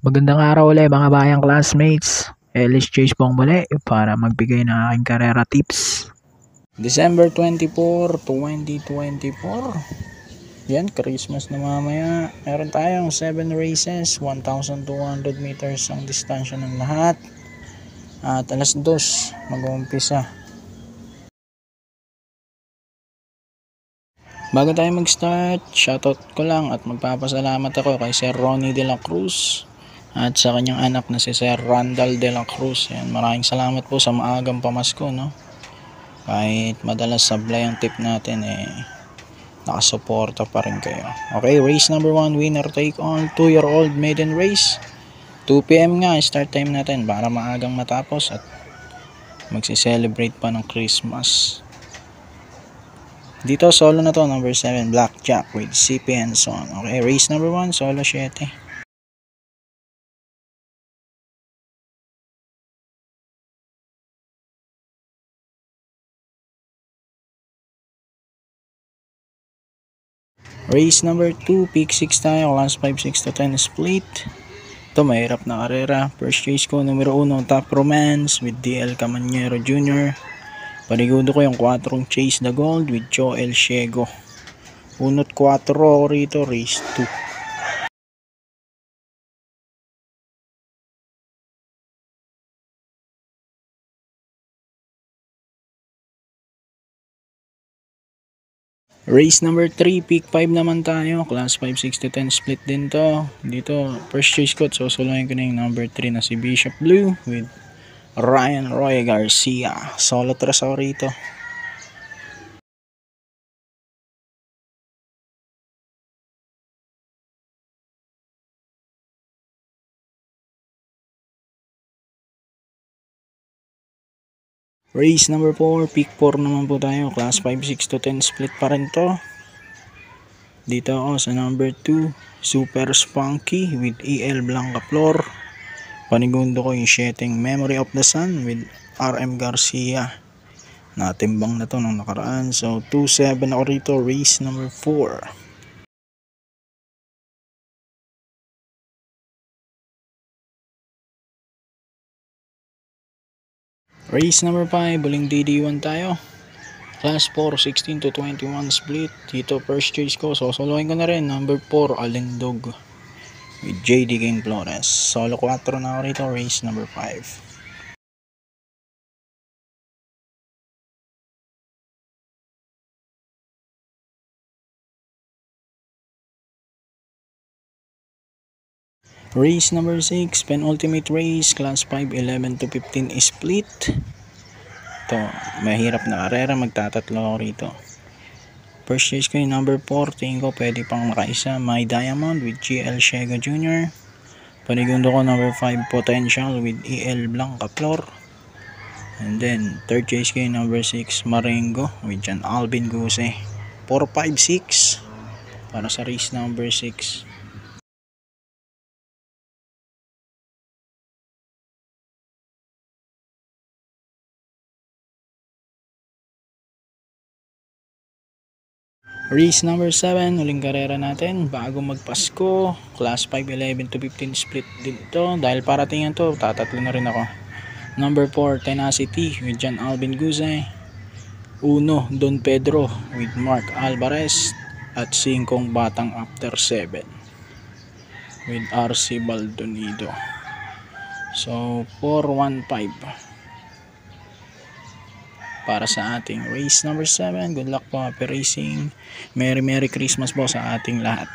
Magandang araw ulit mga bayang classmates. Ellis Chase pong muli para magbigay ng aking karera tips. December 24, 2024. Yan, Christmas na mamaya. Meron tayong 7 races, 1,200 meters ang distansya ng lahat. At alas 2 mag-uumpisa. Bago tayo mag-start, shoutout ko lang at magpapasalamat ako kay Sir Ronnie de la Cruz at sa kanyang anak na si Sir Randall de la Cruz. Yan, maraming salamat po sa maagang pamasko, no? Kahit madalas sablay ang tip natin, nakasuporta pa rin kayo. Okay, race number 1, winner take all, 2-year-old maiden race. 2 PM nga, start time natin para maagang matapos at magsi-celebrate pa ng Christmas. Dito, solo na to, number 7, Blackjack with CP Henson. Okay, race number 1, solo 7. Race number 2, pick 6 tayo, class 5, 6 to 10 split. Ito, mahirap na karera. First race ko, numero 1, Top Romance with DL Camanero Jr. Panigundo ko yung 4 Chase the Gold with Joel Ciego. 1-4 ako rito, race 2. Race number 3, pick 5 naman tayo. Class 5, 6 to 10 split din to. Dito, first race ko, susuluhin ko na yung number 3 na si Bishop Blue with Ryan Roy Garcia. Solo 3 ako rito. Race number 4, pick 4 naman po tayo. Class 5, 6 to 10 split pa rin to. Dito ako sa number 2, Super Spunky with EL Blanca Flor. Panigundo ko yung 7 Memory of the Sun with RM Garcia. Natimbang na to nung nakaraan. So 2-7 ako rito, race number 4. Race number 5, buling DD1 tayo. Class 4, 16 to 21 split. Dito first choice ko, sosolohin ko na rin. Number 4, Alindog with JD King Flores. Solo 4 na ako rito, race number 5. Race number 6, penultimate race, class 5, 11 to 15 split. Ito, mahirap na karera, magtatatlo ako rito. First race ko yung number 4, tingin ko pwede pang makaisa, My Diamond with GL Ciego Jr. Panigundo ko number 5, Potential with EL Blanca Flor. And then, third race ko yung number 6, Marengo with John Alvin Guse. 4-5-6 para sa race number 6. Race number 7, huling karera natin bago magpasko. Class 5, 11 to 15 split din to. Dahil parating yan to, tatatlo na rin ako. Number 4, Tenacity with John Alvin Guse. 1, Don Pedro with Mark Alvarez. At 5, Batang After 7 with RC Baldonido. So 4-1-5 para sa ating race number 7. Good luck po, happy racing. Merry Christmas po sa ating lahat.